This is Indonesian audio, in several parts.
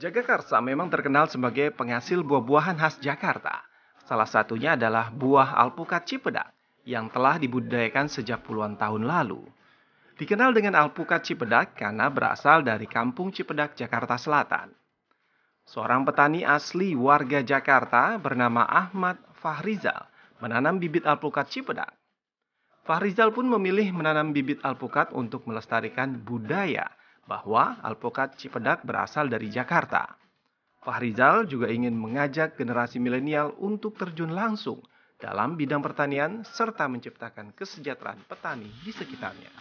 Jagakarsa memang terkenal sebagai penghasil buah-buahan khas Jakarta. Salah satunya adalah buah alpukat Cipedak yang telah dibudidayakan sejak puluhan tahun lalu. Dikenal dengan alpukat Cipedak karena berasal dari kampung Cipedak, Jakarta Selatan. Seorang petani asli warga Jakarta bernama Ahmad Fahrizal menanam bibit alpukat Cipedak. Fahrizal pun memilih menanam bibit alpukat untuk melestarikan budaya bahwa alpukat Cipedak berasal dari Jakarta. Fahrizal juga ingin mengajak generasi milenial untuk terjun langsung dalam bidang pertanian serta menciptakan kesejahteraan petani di sekitarnya.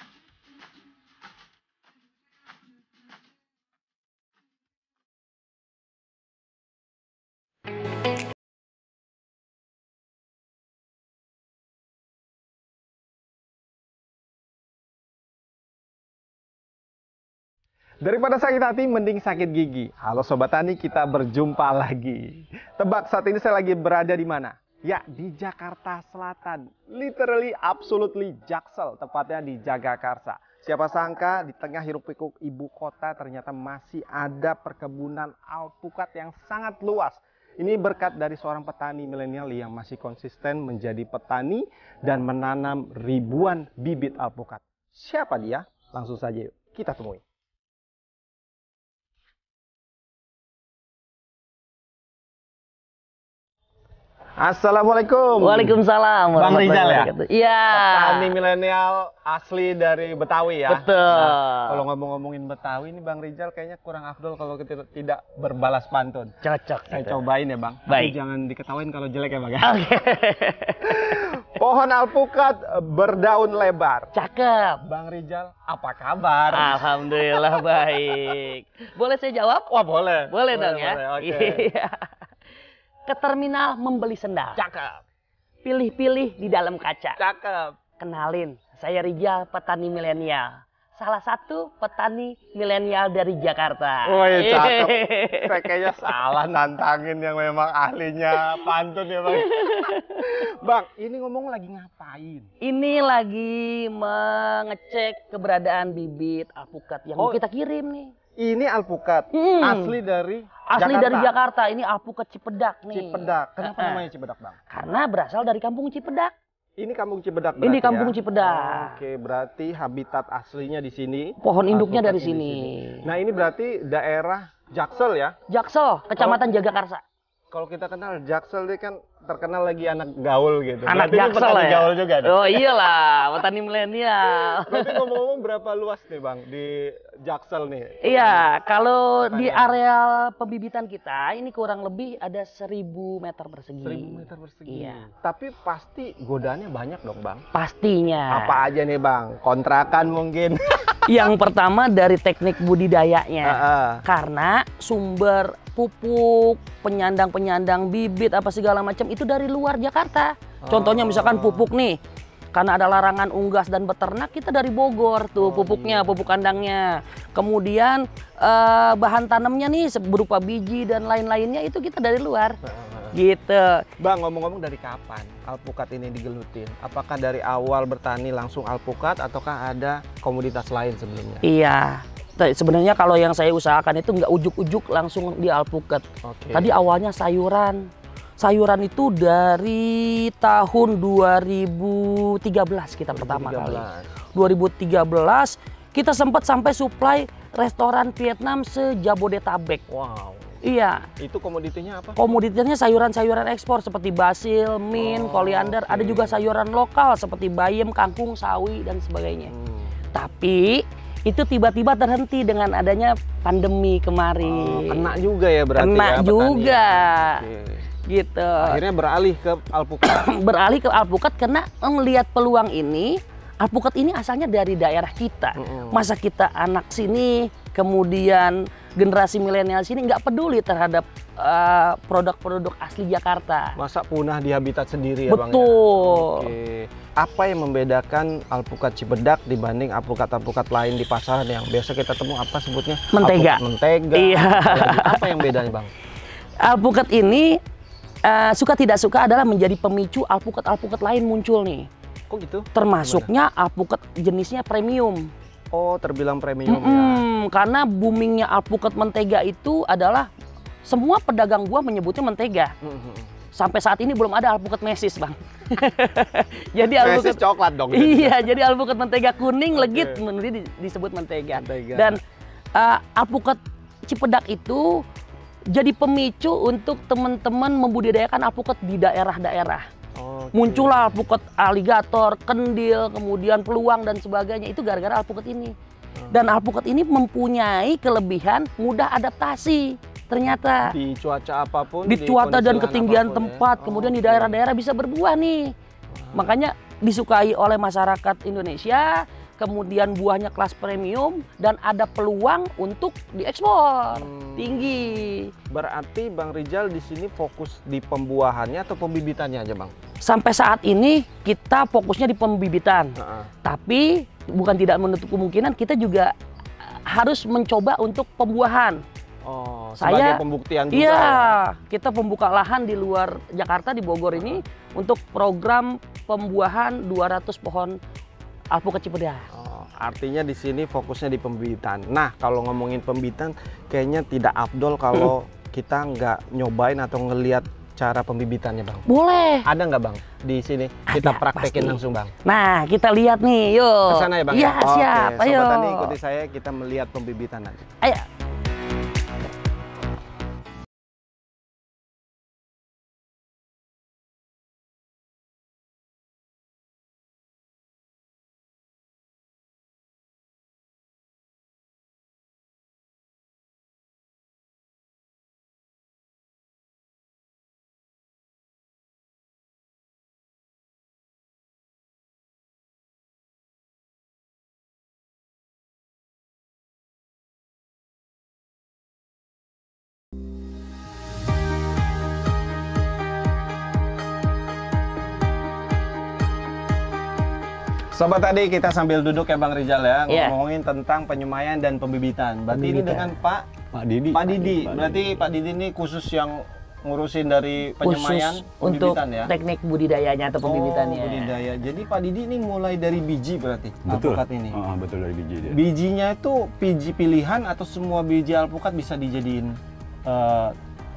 Daripada sakit hati, mending sakit gigi. Halo Sobat Tani, kita berjumpa lagi. Tebak saat ini saya lagi berada di mana? Ya, di Jakarta Selatan. Literally, absolutely Jaksel, tepatnya di Jagakarsa. Siapa sangka di tengah hiruk-pikuk ibu kota ternyata masih ada perkebunan alpukat yang sangat luas. Ini berkat dari seorang petani milenial yang masih konsisten menjadi petani dan menanam ribuan bibit alpukat. Siapa dia? Langsung saja yuk, kita temui. Assalamualaikum. Waalaikumsalam. Bang Rizal ya? Iya. Petani milenial asli dari Betawi ya? Betul. Nah, kalau ngomong-ngomongin Betawi ini Bang Rizal kayaknya kurang afdol kalau kita tidak berbalas pantun. Cocok. Saya cobain ya Bang. Baik. Tapi jangan diketawain kalau jelek ya Bang ya? Oke. Pohon alpukat berdaun lebar. Cakep. Bang Rizal, apa kabar? Alhamdulillah baik. Boleh saya jawab? Wah boleh. Boleh dong ya. Boleh, oke. Iya. Ke terminal membeli sendal. Cakep. Pilih-pilih di dalam kaca. Cakep. Kenalin, saya Rizal, petani milenial. Salah satu petani milenial dari Jakarta. Woi, cakep. Saya kayaknya salah nantangin yang memang ahlinya pantun ya Bang. Bang, ini ngomong lagi ngapain? Ini lagi mengecek keberadaan bibit alpukat yang mau kita kirim nih. Ini alpukat asli dari Dari Jakarta. Ini alpukat Cipedak nih. Cipedak. Kenapa namanya Cipedak, Bang? Karena berasal dari kampung Cipedak. Ini kampung Cipedak berarti. Ini kampung ya? Cipedak. Oke, berarti habitat aslinya di sini. Pohon induknya dari Alpukatnya sini. di sini. Nah, ini berarti daerah Jaksel ya? Jaksel, Kecamatan Jagakarsa. Kalau kita kenal Jaksel dia kan terkenal lagi anak gaul gitu. Anak Berarti ini Jaksel petani ya. gaul juga nih. Oh iyalah, petani milenial. Berarti ngomong-ngomong berapa luas nih Bang di Jaksel nih? Iya, kalau di area pembibitan kita ini kurang lebih ada 1000 meter persegi. 1000 meter persegi. Iya. Tapi pasti godaannya banyak dong Bang. Pastinya. Apa aja nih Bang? Kontrakan mungkin. Yang pertama dari teknik budidayanya. Karena Karena sumber pupuk, penyandang-penyandang bibit apa segala macam itu dari luar Jakarta. Contohnya misalkan pupuk nih. Karena ada larangan unggas dan beternak, kita dari Bogor tuh pupuknya, pupuk kandangnya. Kemudian bahan tanamnya nih berupa biji dan lain-lainnya itu kita dari luar. Gitu. Bang, ngomong-ngomong dari kapan alpukat ini digelutin? Apakah dari awal bertani langsung alpukat ataukah ada komoditas lain sebelumnya? Iya. Sebenarnya kalau yang saya usahakan itu nggak ujuk-ujuk langsung di alpukat. Oke. Tadi awalnya sayuran. Sayuran itu dari tahun 2013 kita pertama kali. 2013 kita sempat sampai supply restoran Vietnam se-Jabodetabek. Wow. Iya. Itu komoditinya apa? Komoditinya sayuran-sayuran ekspor seperti basil, mint, koriander. Ada juga sayuran lokal seperti bayam, kangkung, sawi dan sebagainya. Tapi itu tiba-tiba terhenti dengan adanya pandemi kemarin. Kena juga ya berarti Kena ya juga. Oke. Gitu. Akhirnya beralih ke alpukat. Beralih ke alpukat karena melihat peluang ini. Alpukat ini asalnya dari daerah kita. Masa kita anak sini, kemudian generasi milenial sini nggak peduli terhadap produk-produk asli Jakarta. Masa punah di habitat sendiri ya Bang? Betul. Oke. Apa yang membedakan alpukat Cipedak dibanding alpukat-alpukat lain di pasaran yang biasa kita temui apa sebutnya? Mentega. Mentega. Iya. Apa yang bedanya Bang? Alpukat ini suka tidak suka adalah menjadi pemicu alpukat-alpukat lain muncul nih. Kok gitu? Termasuknya alpukat jenisnya premium. Oh, terbilang premium ya. Karena boomingnya alpukat mentega itu adalah semua pedagang buah menyebutnya mentega. Sampai saat ini belum ada alpukat mesis, Bang. Jadi Mesis coklat dong. Iya, jadi alpukat mentega kuning legit disebut mentega. Dan alpukat Cipedak itu jadi pemicu untuk teman-teman membudidayakan alpukat di daerah-daerah. Muncullah alpukat aligator, kendil, kemudian peluang dan sebagainya. Itu gara-gara alpukat ini. Dan alpukat ini mempunyai kelebihan mudah adaptasi. Ternyata di cuaca apapun, di cuaca dan ketinggian apapun, tempat, ya? kemudian di daerah-daerah bisa berbuah nih. Makanya disukai oleh masyarakat Indonesia. Kemudian buahnya kelas premium dan ada peluang untuk diekspor tinggi. Berarti Bang Rizal di sini fokus di pembuahannya atau pembibitannya aja, Bang? Sampai saat ini kita fokusnya di pembibitan. Tapi bukan tidak menutup kemungkinan kita juga harus mencoba untuk pembuahan. Oh, sebagai pembuktian juga. Iya, ya? kita pembuka lahan di luar Jakarta di Bogor ini untuk program pembuahan 200 pohon alpukat Cipedak. Oh, artinya di sini fokusnya di pembibitan. Nah, kalau ngomongin pembibitan, kayaknya tidak afdol kalau kita nggak nyobain atau ngelihat cara pembibitannya, Bang. Boleh. Ada nggak, Bang? Di sini kita Ada, praktekin pasti. langsung, Bang. Nah, kita lihat nih, yuk. Kesana ya, Bang? Iya, Oke, siap. Ayo. Sobat Tani, ikuti saya, kita melihat pembibitan nanti. Ayo. Sobat tadi kita sambil duduk ya Bang Rizal ya, Iya. ngomongin tentang penyemaian dan pembibitan. Berarti ini dengan Pak Didi. Pak Didi. Berarti Pak Didi ini khusus yang ngurusin dari penyemaian, Khusus untuk pembibitan ya. teknik budidayanya atau pembibitannya. Oh, budidaya. Jadi Pak Didi ini mulai dari biji berarti Betul. alpukat ini. Betul dari biji dia. Bijinya itu biji pilihan atau semua biji alpukat bisa dijadiin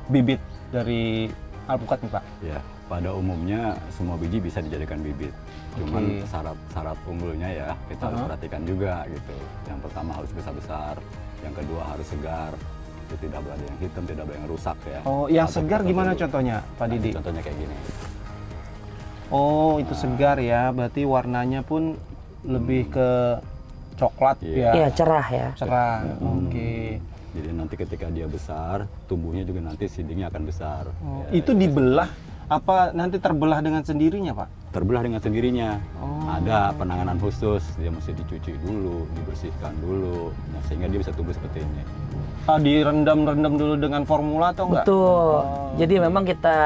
bibit dari alpukat nih Pak? Ya, pada umumnya semua biji bisa dijadikan bibit. Cuman Oke. syarat unggulnya ya kita harus perhatikan juga gitu. Yang pertama harus besar-besar, yang kedua harus segar. Itu tidak boleh ada yang hitam, tidak boleh yang rusak ya. Oh, yang Atau segar kita gimana dulu. contohnya Pak Didi? Contohnya kayak gini. Oh, itu segar ya. Berarti warnanya pun lebih ke coklat Iya. Iya, ya. cerah ya. Cerah. Oke. Jadi nanti ketika dia besar, tumbuhnya juga nanti seedingnya akan besar. Oh, Ya, itu dibelah apa nanti terbelah dengan sendirinya, Pak? terbelah dengan sendirinya. Oh. Ada penanganan khusus, dia mesti dicuci dulu, dibersihkan dulu, nah, sehingga dia bisa tumbuh seperti ini. Ah, direndam-rendam dulu dengan formula atau enggak? Betul. Oh. Jadi memang kita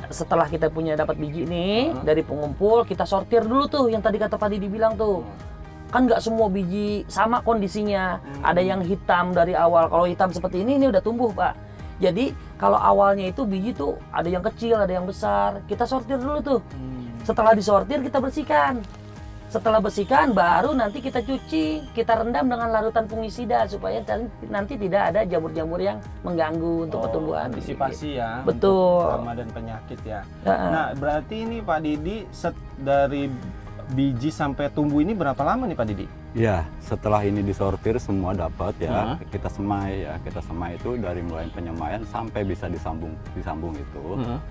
setelah kita punya dapat biji nih dari pengumpul, kita sortir dulu tuh yang tadi kata Pak Didi bilang tuh. Kan nggak semua biji sama kondisinya. Ada yang hitam dari awal. Kalau hitam seperti ini udah tumbuh, Pak. Jadi kalau awalnya itu biji tuh ada yang kecil, ada yang besar. Kita sortir dulu tuh. Setelah disortir kita bersihkan. Setelah bersihkan baru nanti kita cuci, kita rendam dengan larutan fungisida supaya nanti tidak ada jamur-jamur yang mengganggu untuk pertumbuhan. Antisipasi ya. Betul. Untuk hama dan penyakit ya. Heeh. Nah, berarti ini Pak Didi dari biji sampai tumbuh ini berapa lama nih Pak Didi? Ya, setelah ini disortir semua dapat ya, kita semai ya. Kita semai itu dari mulai penyemaian sampai bisa disambung itu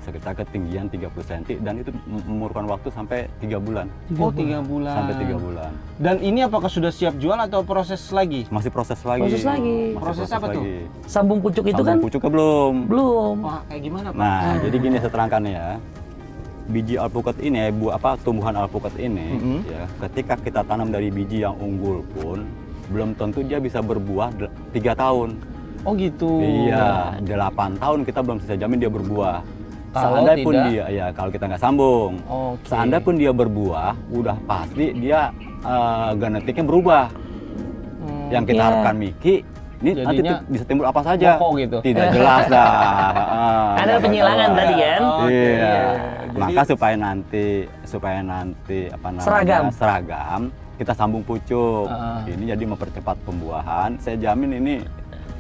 sekitar ketinggian 30 cm dan itu memerlukan waktu sampai 3 bulan. Oh, 3 bulan. Sampai 3 bulan. Dan ini apakah sudah siap jual atau proses lagi? Masih proses lagi. Proses lagi. Masih Proses apa tuh? Sambung pucuk itu Sambung kan pucuknya belum. belum. Wah, kayak gimana Pak? Nah, jadi gini saya terangkan ya. Biji alpukat ini, tumbuhan alpukat ini, ya, ketika kita tanam dari biji yang unggul pun, belum tentu dia bisa berbuah 3 tahun. Oh gitu. Iya, 8 tahun kita belum bisa jamin dia berbuah. Kalau Seandainya pun tidak? dia, ya kalau kita nggak sambung, Oke. seandainya pun dia berbuah, udah pasti dia genetiknya berubah. Yang kita Iya. harapkan Miki, ini nanti Jadinya bisa timbul apa saja. moko gitu. Tidak jelas dah. Ada penyilangan tadi kan. Oke. Iya. Jadi- Maka supaya nanti seragam, kita sambung pucuk. Ini jadi mempercepat pembuahan. Saya jamin ini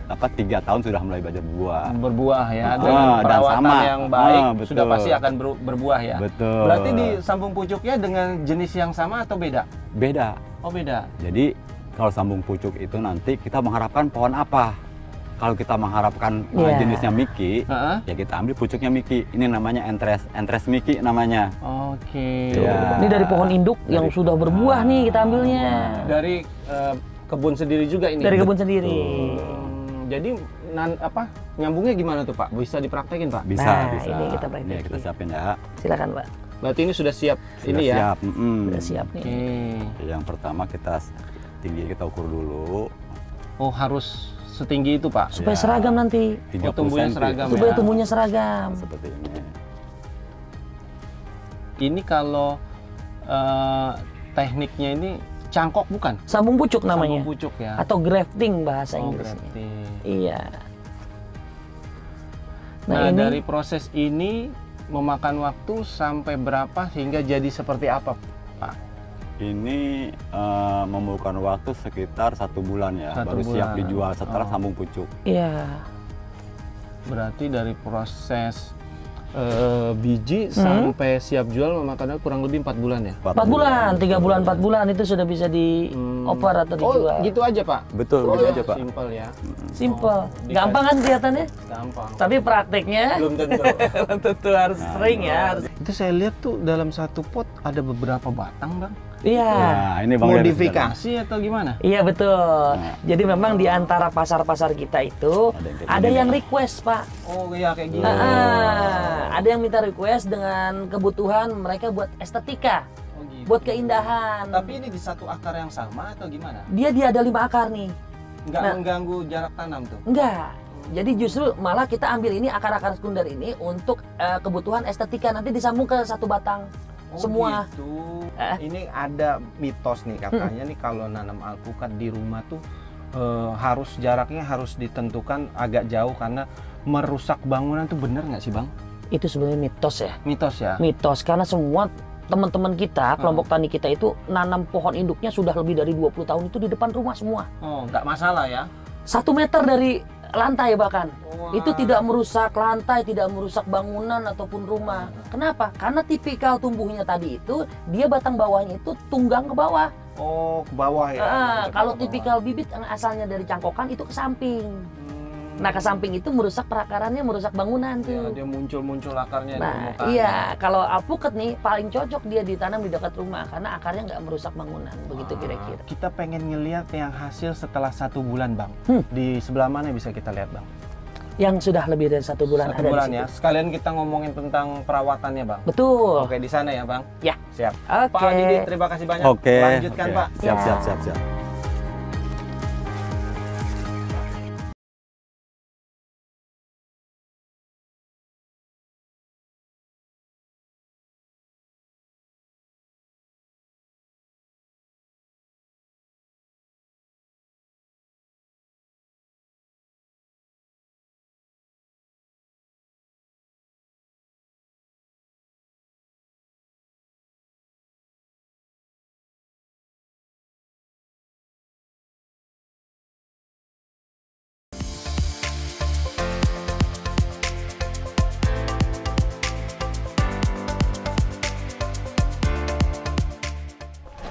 3 tahun sudah mulai berbuah. Berbuah ya, dengan perawatan sama. yang baik Betul. sudah pasti akan berbuah ya. Betul. Berarti di sambung pucuknya dengan jenis yang sama atau beda? Beda. Oh beda. Jadi kalau sambung pucuk itu nanti kita mengharapkan pohon apa? Kalau kita mengharapkan jenisnya Miki, ya kita ambil pucuknya Miki. Ini namanya entres Miki namanya. Oke. Ya. Ini dari pohon induk yang sudah berbuah nih kita ambilnya. Dari kebun sendiri juga ini. Dari kebun sendiri. Jadi nyambungnya gimana tuh Pak? Bisa dipraktekin Pak? Bisa, Nah, bisa. ini kita praktekin. Ini kita siapin ya. Silakan Pak. Berarti ini sudah siap Sudah ini ya? siap. Sudah siap nih. Yang pertama kita tinggi kita ukur dulu. Oh harus setinggi itu Pak? Supaya seragam nanti. 30 tumbuhnya cm. seragam Supaya ya? tumbuhnya seragam. Seperti ini. Ini kalau tekniknya ini cangkok bukan? Sambung pucuk namanya. Sambung pucuk ya? Atau grafting bahasa Inggrisnya. grafting. Iya. Nah, ini dari proses ini memakan waktu sampai berapa hingga jadi seperti apa Pak? Ini memerlukan waktu sekitar 1 bulan ya, 1 baru siap bulan. dijual setelah sambung pucuk. iya. Berarti dari proses biji sampai siap jual memakan waktu kurang lebih 4 bulan ya? 4 bulan, 3 bulan, 4 bulan itu sudah bisa dioper atau dijual. Oh gitu aja Pak? Betul, gitu aja Pak. Simpel ya? Simple. Gampang kan kelihatannya? Gampang. Tapi prakteknya Belum tentu. tentu harus sering ya. Itu saya lihat tuh dalam satu pot ada beberapa batang Bang. Iya. Nah, ini Bang Dery Modifikasi atau gimana? Iya betul. Jadi memang di antara pasar-pasar kita itu ada yang request Pak. Oh iya kayak gini. Ada yang minta request dengan kebutuhan mereka buat estetika, Oh, gitu. buat keindahan. Tapi ini di satu akar yang sama atau gimana? Dia ada 5 akar nih. Nggak Nah. mengganggu jarak tanam tuh? Enggak. Jadi justru malah kita ambil ini akar-akar sekunder ini untuk kebutuhan estetika, nanti disambung ke satu batang. Semua. Gitu. Ini ada mitos nih katanya nih kalau nanam alpukat di rumah tuh harus jaraknya harus ditentukan agak jauh karena merusak bangunan tuh bener nggak sih Bang? Itu sebenarnya mitos ya. Mitos ya? Mitos karena semua teman-teman kita, kelompok tani kita itu nanam pohon induknya sudah lebih dari 20 tahun itu di depan rumah semua. Oh nggak masalah ya? 1 meter dari lantai bahkan. Wah. Itu tidak merusak lantai, tidak merusak bangunan ataupun rumah. Kenapa? Karena tipikal tumbuhnya tadi itu dia batang bawahnya itu tunggang ke bawah. Oh ke bawah ya? Kalau tipikal bibit yang asalnya dari cangkokan itu ke samping. Nah ke samping itu merusak perakarannya, merusak bangunan Ya, tuh. dia muncul akarnya di Nah permukaan. iya, kalau alpukat nih paling cocok dia ditanam di dekat rumah karena akarnya nggak merusak bangunan, begitu kira-kira. Kita pengen ngelihat yang hasil setelah 1 bulan Bang. Di sebelah mana bisa kita lihat Bang? Yang sudah lebih dari 1 bulan 1 ada bulan di situ. ya. Sekalian kita ngomongin tentang perawatannya Bang. Betul. Oke di sana ya Bang. Ya. Siap. Oke. Pak Didi terima kasih banyak. Oke. Lanjutkan oke. Pak. Siap, Ya. siap, siap, siap.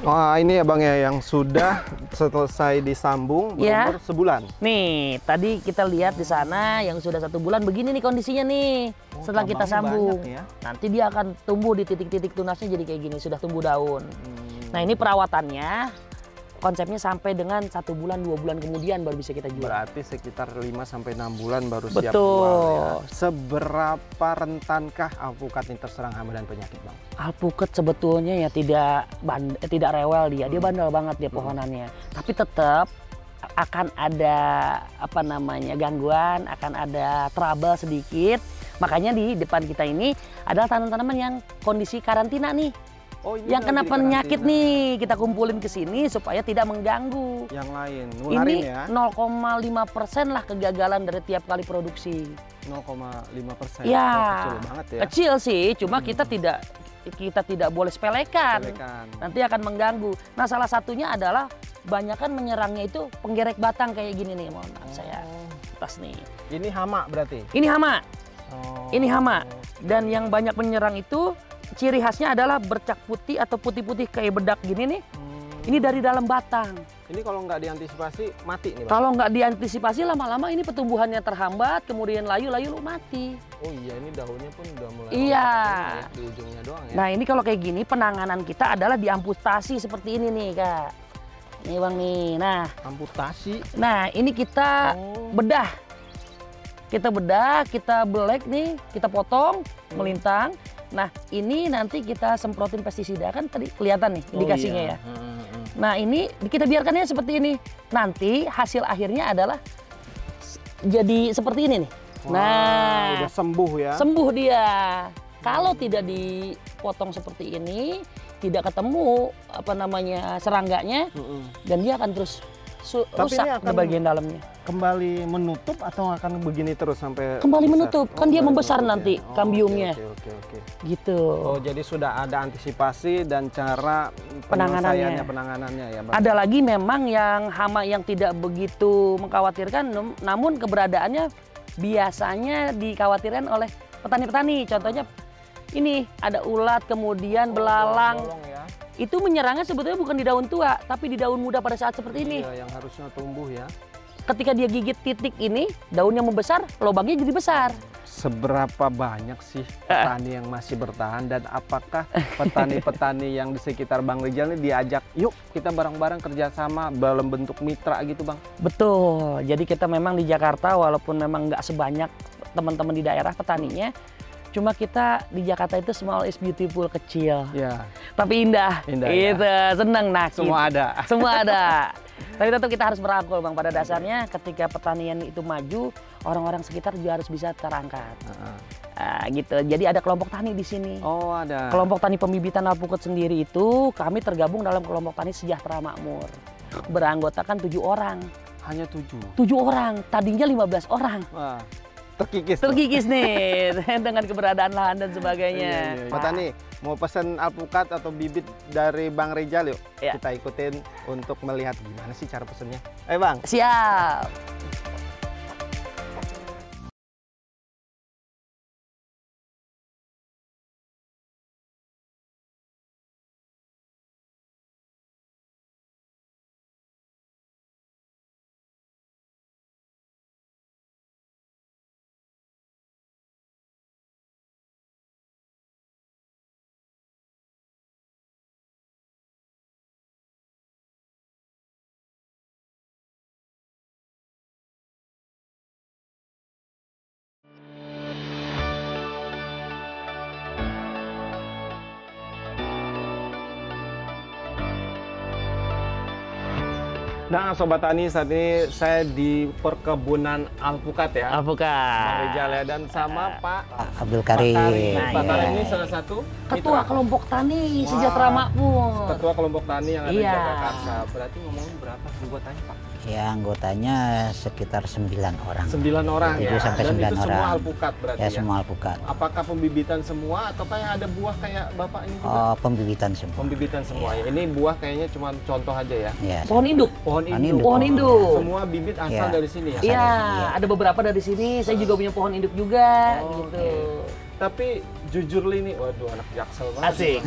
Wah ini ya Bang ya yang sudah selesai disambung Ya. berumur sebulan. Nih, tadi kita lihat di sana yang sudah 1 bulan begini nih kondisinya nih. Setelah kita cabangnya sambung, banyak ya. nanti dia akan tumbuh di titik-titik tunasnya jadi kayak gini, sudah tumbuh daun. Nah ini perawatannya, konsepnya sampai dengan 1 bulan, 2 bulan kemudian baru bisa kita jual. Berarti sekitar 5-6 bulan baru siap Betul. jual ya. Seberapa rentankah alpukat ini terserang hama dan penyakit Bang? Alpukat sebetulnya ya tidak rewel dia bandel banget dia pohonannya. Tapi tetap akan ada gangguan, akan ada trouble sedikit. Makanya di depan kita ini adalah tanaman-tanaman yang kondisi karantina nih. Oh, ini Yang kena lagi penyakit dikarantina. nih kita kumpulin ke sini supaya tidak mengganggu. Yang lain, nularin Ini ya. 0,5% lah kegagalan dari tiap kali produksi. 0,5%. Ya, Oh, kecil banget ya. Kecil sih, cuma kita tidak boleh sepelekan. Sepelekan. Nanti akan mengganggu. Nah, salah satunya adalah banyakan menyerangnya itu penggerek batang kayak gini nih, mohon maaf saya tas nih. Ini hama berarti. Ini hama. Oh. Ini hama. Dan yang banyak menyerang itu ciri khasnya adalah bercak putih atau putih-putih kayak bedak gini nih. Ini dari dalam batang. Ini kalau nggak diantisipasi mati nih, Bang. Kalau nggak diantisipasi lama-lama ini pertumbuhannya terhambat, kemudian layu-layu lu mati. Oh iya, ini daunnya pun udah mulai Iya. rontok ya, di ujungnya doang ya. Nah, ini kalau kayak gini penanganan kita adalah diamputasi seperti ini nih, Kak. Nih, Bang nih. Amputasi. Nah, ini kita Oh. bedah. Kita bedah, kita belek nih, kita potong, melintang. Nah, ini nanti kita semprotin pestisida, kan tadi kelihatan nih indikasinya ya. Nah, ini kita biarkannya seperti ini. Nanti hasil akhirnya adalah jadi seperti ini nih. Nah, udah sembuh ya. sembuh dia. Kalau tidak dipotong seperti ini, tidak ketemu serangganya, dan dia akan terus Tapi rusak ini di akan bagian dalamnya. kembali menutup atau akan begini terus sampai Kembali besar? menutup, kan dia kembali membesar menutup nanti ya. kambiumnya. Oke. Gitu. Oh, jadi sudah ada antisipasi dan cara Penanganannya. penanganannya ya, Bang. Ada lagi memang yang hama yang tidak begitu mengkhawatirkan, namun keberadaannya biasanya dikhawatirkan oleh petani-petani. Contohnya ini ada ulat, kemudian belalang. Bolong ya. Itu menyerangnya sebetulnya bukan di daun tua, tapi di daun muda pada saat seperti ini. Iya, yang harusnya tumbuh ya. Ketika dia gigit titik ini, daunnya membesar, lubangnya jadi besar. Seberapa banyak sih petani yang masih bertahan, dan apakah petani-petani yang di sekitar Bang Rijal ini diajak, yuk kita bareng-bareng kerjasama dalam bentuk mitra gitu, Bang? Betul. Jadi kita memang di Jakarta, walaupun memang nggak sebanyak teman-teman di daerah petaninya, cuma kita di Jakarta itu small is beautiful, kecil, Ya, tapi indah. Indah, Gitu, seneng nah. semua ada. Semua ada. Tapi tetap kita harus merangkul, Bang. Pada dasarnya ketika pertanian itu maju, orang-orang sekitar juga harus bisa terangkat. Nah, gitu. Jadi ada kelompok tani di sini. Oh, ada. Kelompok tani pembibitan alpukat sendiri itu kami tergabung dalam kelompok tani Sejahtera Makmur. Beranggotakan 7 orang. Hanya 7. 7 orang, tadinya 15 orang. Wah, terkikis. tuh. Terkikis nih dengan keberadaan lahan dan sebagainya. Iya. Pak Tani, mau pesen alpukat atau bibit dari Bang Rijal yuk. Iya. Kita ikutin untuk melihat gimana sih cara pesennya. Ayo, Bang. Siap. Nah, Sobat Tani, saat ini saya di perkebunan alpukat ya. Bang Alpukat. Rijal ya, dan sama Pak Abdul Pak Karim. Karim. Nah, Pak iya. Karim ini salah satu Ketua mitra. kelompok tani Wah. Sejahtera Makmur. Ketua kelompok tani yang ada Iya. di Jakarta. Berarti ngomongin berapa anggotanya, Pak? Ya, anggotanya sekitar 9 orang. 9 orang ya. 7 sampai Dan 9 itu semua orang. alpukat berarti Ya, ya. semua alpukat. Apakah pembibitan semua ataukah yang ada buah kayak Bapak ini juga? Oh, pembibitan semua. Pembibitan semua ya. Ini buah kayaknya cuma contoh aja ya. Ya, Pohon induk. Pohon Pohon induk. Pohon induk. Semua bibit asal Iya. dari sini ya. Asal. Iya, Iya. ada beberapa dari sini. Saya juga punya pohon induk juga, Oh, gitu. Tapi jujur li nih, waduh anak jaksel banget. Asik.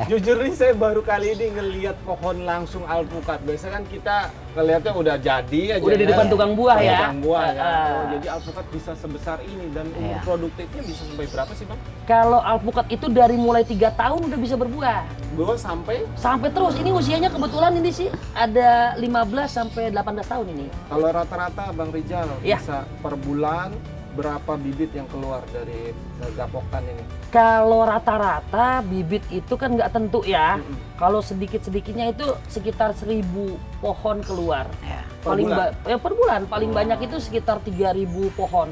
Jujur nih saya baru kali ini ngelihat pohon langsung alpukat. Biasanya kan kita ngelihatnya udah jadi aja. Udah di ya. depan tukang buah ya. Tukang buah ya. Ah. Oh, jadi alpukat bisa sebesar ini, dan umur Iya. produktifnya bisa sampai berapa sih, Bang? Kalau alpukat itu dari mulai 3 tahun udah bisa berbuah. Buah sampai Sampai terus. Ini usianya kebetulan ini sih ada 15 sampai 18 tahun ini. kalau rata-rata Bang Rijal Iya. bisa per bulan berapa bibit yang keluar dari gapokan ini? Kalau rata-rata bibit itu kan nggak tentu ya. Kalau sedikit-sedikitnya itu sekitar 1000 pohon keluar. ya. Per bulan? Per bulan paling banyak itu sekitar 3000 pohon.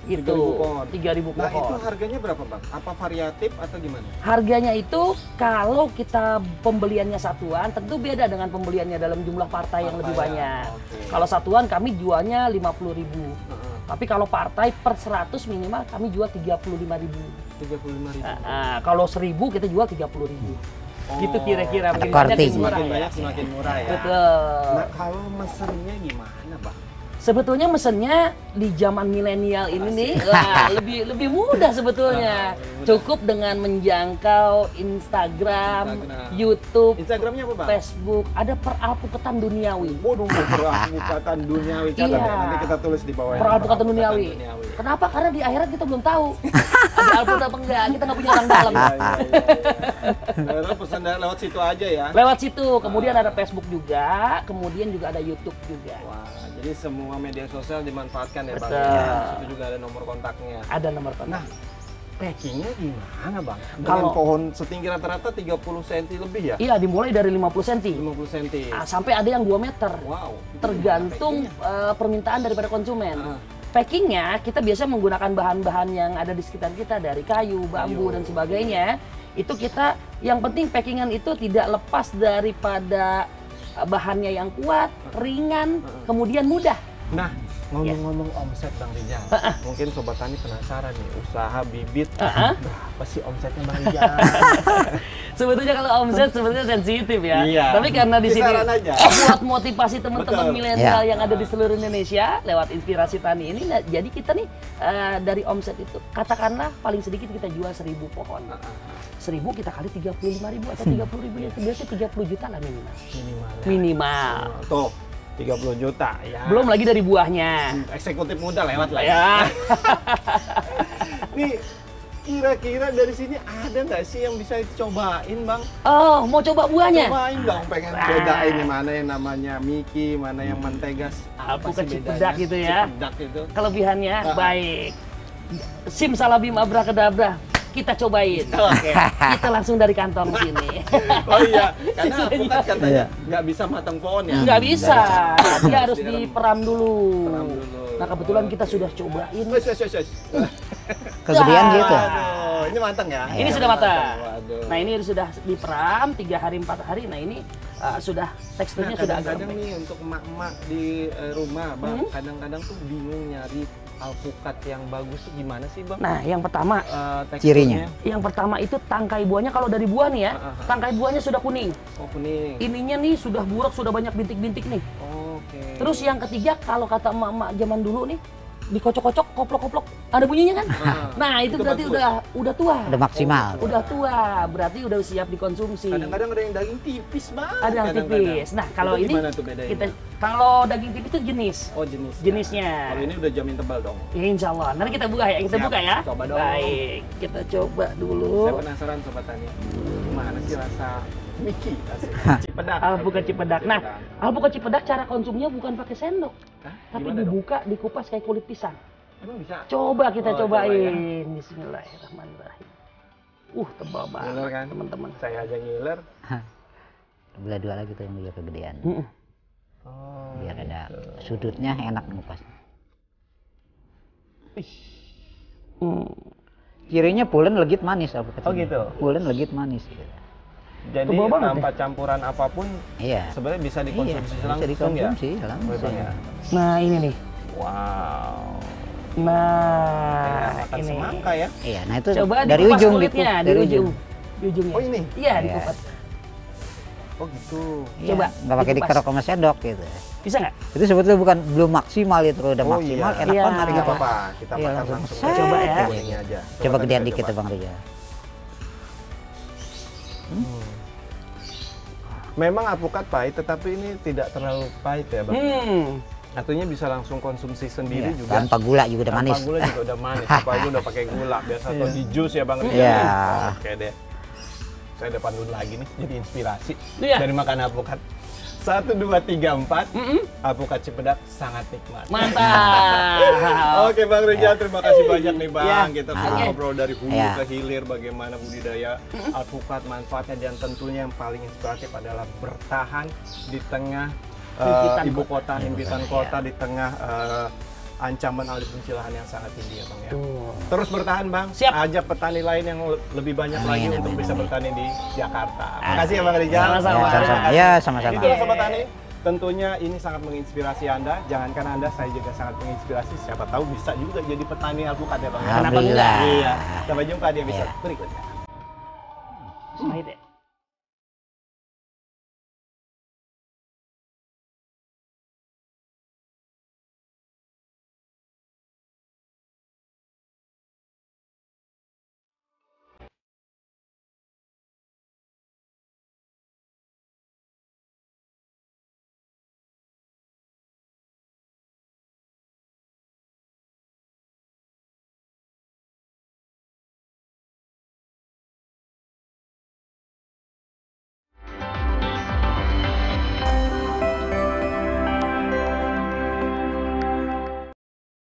Itu 3.000 pohon. 3.000 pohon. Nah itu harganya berapa bang? Apa variatif atau gimana? Harganya itu kalau kita pembeliannya satuan tentu beda dengan pembeliannya dalam jumlah partai yang lebih Partai, banyak. oke. Kalau satuan kami jualnya 50.000. Heeh. Tapi kalau partai per 100 minimal kami jual 35.000. 35.000. Kalau 1.000 kita jual 30.000. Gitu kira-kira. Ada Makin banyak korting. semakin Semakin murah banyak ya. semakin murah ya. Betul. Nah kalau mesennya gimana bang? Sebetulnya mesennya di zaman milenial ini nih wah, lebih mudah sebetulnya. Cukup dengan menjangkau Instagram, YouTube, Instagramnya apa bang? Facebook, ada peralpuketan duniawi. Waduh, peralpukatan duniawi. Catat Iya. ya, nanti kita tulis di bawah. Peralpukatan duniawi. Kenapa? Karena di akhirat kita belum tahu ada alpukat apa enggak. Kita nggak punya orang dalam. Lalu pesan lewat situ aja ya. Lewat situ, kemudian ada Facebook juga, kemudian juga ada YouTube juga. Wah, jadi semua media sosial dimanfaatkan ya bang. Betul. Ya. Situ juga ada nomor kontaknya. Ada nomor kontak. Nah, packingnya gimana bang? Dengan Kalau- pohon setinggi rata-rata 30 cm lebih ya? Iya, dimulai dari 50 cm. 50 cm. Sampai ada yang 2 meter. Wow. Tergantung permintaan daripada konsumen. Ah. Packingnya kita biasa menggunakan bahan-bahan yang ada di sekitar kita dari kayu, bambu dan sebagainya. Itu kita yang penting packingan itu tidak lepas daripada bahannya yang kuat, ringan, kemudian mudah. Nah, ngomong-ngomong omset Bang Rijal, mungkin Sobat Tani penasaran nih, usaha bibit, berapa sih omsetnya Bang Rijal? Sebetulnya kalau omset sebetulnya sensitif ya. Iya. Tapi karena di sini Kisaran aja. buat motivasi teman-teman Betul. milenial Iya. yang ada di seluruh Indonesia lewat Inspirasi Tani ini, nah, jadi kita nih dari omset itu katakanlah paling sedikit kita jual 1.000 pohon. 1.000 kita kali 35.000 atau 30.000 itu biasanya 30 juta lah minimal. Minimal. ya. Minimal. Tuh, 30 juta ya. Belum lagi dari buahnya. Eksekutif muda lewat lah Ya. Nih, kira-kira dari sini ada nggak sih yang bisa dicobain Bang? Oh, mau coba buahnya? Cobain dong, pengen bedain nih mana yang namanya Miki, mana yang Mantegas. Alpukat sih Cipedak bedanya? gitu ya. Cipedak itu. Kelebihannya Ah. baik. Simsalabim abrakadabra. Kita cobain. Oke. Kita langsung dari kantong sini. Oh iya, karena alpukat katanya nggak bisa matang pohon ya. Nggak bisa, dia harus diperam dulu. Peram dulu. Nah kebetulan kita sudah cobain. Wes, wes, wes, wes. Kegedean gitu. Waduh, ini matang ya? Ini sudah matang. Waduh. Nah ini sudah diperam 3 hari 4 hari. Nah ini sudah teksturnya sudah agak kadang-kadang lembek. nih untuk emak-emak di rumah, Bang, kadang-kadang tuh bingung nyari alpukat yang bagus tuh gimana sih, Bang? Nah yang pertama, Teksturnya. Cirinya. yang pertama itu tangkai buahnya. Kalau dari buah nih ya, tangkai buahnya sudah kuning. Oh, kuning. Ininya nih sudah burak, sudah banyak bintik-bintik nih. Oke. Terus yang ketiga, kalau kata emak-emak zaman dulu nih, dikocok-kocok, koplok-koplok, ada bunyinya kan? Nah itu berarti bagus. udah tua. Udah maksimal. Udah tua, berarti udah siap dikonsumsi. Kadang-kadang ada yang daging tipis, Bang. Ada yang Kadang-kadang. tipis. Nah kalau Itu ini gimana tuh bedainnya? kita kalau daging tipis itu jenis. Oh, jenis. Jenisnya. Kalau ini udah jamin tebal dong. Ya, insya Allah. Nanti kita buka ya, kita Siap. buka ya. Coba dong. Baik, kita coba dulu. Saya penasaran Sobat Tani. Gimana sih rasa Miki asli? Cipedak. Alpukat Cipedak. Nah, alpukat Cipedak cara konsumnya bukan pakai sendok, Hah? tapi Gimana dong? dibuka, dikupas kayak kulit pisang. Emang bisa? Coba kita Oh, coba cobain. Bismillahirrahmanirrahim. Tebal banget Ngiler kan? teman-teman. Saya aja ngiler. Belah dua lagi tuh yang biar kegedean. Mm-mm. Oh, Biar ada sudutnya enak ngupas. Hmm. Cirinya pulen legit manis alpukat. Oh, ini. gitu? Pulen legit manis. Gitu. Jadi Tebal banget tanpa campuran apapun Iya. sebenarnya bisa dikonsumsi Iya, langsung bisa dikonsumsi ya? langsung. Bang, ya? Nah ini nih. Wow. Nah Makan ini. semangka ya? Iya, nah itu Coba dari dikupas ujung kulitnya, dikupas, dari ujung. Di ujungnya. Oh, ini? Iya, Iya. dikupas. Oh gitu. Iya, Coba, nggak pakai dikupas. dikerok sama sendok gitu. Bisa nggak? Itu sebetulnya bukan belum maksimal itu, kalau udah Oh, maksimal iya. enak Iya. banget Nggak gitu. apa-apa, kita Iya, makan langsung. langsung. Set. Coba ya. Ini aja. Coba Tadi gedean kita dikit coba. tuh Bang Rijal. Memang alpukat pahit, tetapi ini tidak terlalu pahit ya, Bang. Artinya bisa langsung konsumsi sendiri Iya, juga. tanpa gula juga udah manis. Tanpa gula juga udah manis. Apalagi udah pakai gula. Biasa atau di jus ya, Bang Rizal. Iya. Oke deh. Saya depan dulu lagi nih, jadi inspirasi Iya. dari makan alpukat. 1, 2, 3, 4. Alpukat Cipedak sangat nikmat. Mantap. Oke Bang Rizal, terima kasih banyak nih Bang. Iya. Kita Oke. sudah ngobrol dari hulu Iya. ke hilir bagaimana budidaya alpukat, manfaatnya, dan tentunya yang paling inspiratif adalah bertahan di tengah Himpitan ibu kota. kota, himpitan kota, di tengah ancaman alih fungsi lahan yang sangat tinggi ya Bang ya. Tuh. Terus bertahan Bang, Siap. ajak petani lain yang lebih banyak lagi Amin, untuk amin, bisa amin. bertani di Jakarta. Makasih ya Bang Rijal. Sama-sama. Ya, sama-sama. Ya, sama-sama. Itulah Sobat Tani, tentunya ini sangat menginspirasi Anda. Jangankan Anda, saya juga sangat menginspirasi. Siapa tahu bisa juga jadi petani alpukat ya Bang. Kenapa Alhamdulillah. Iya. Sampai jumpa di episode berikutnya.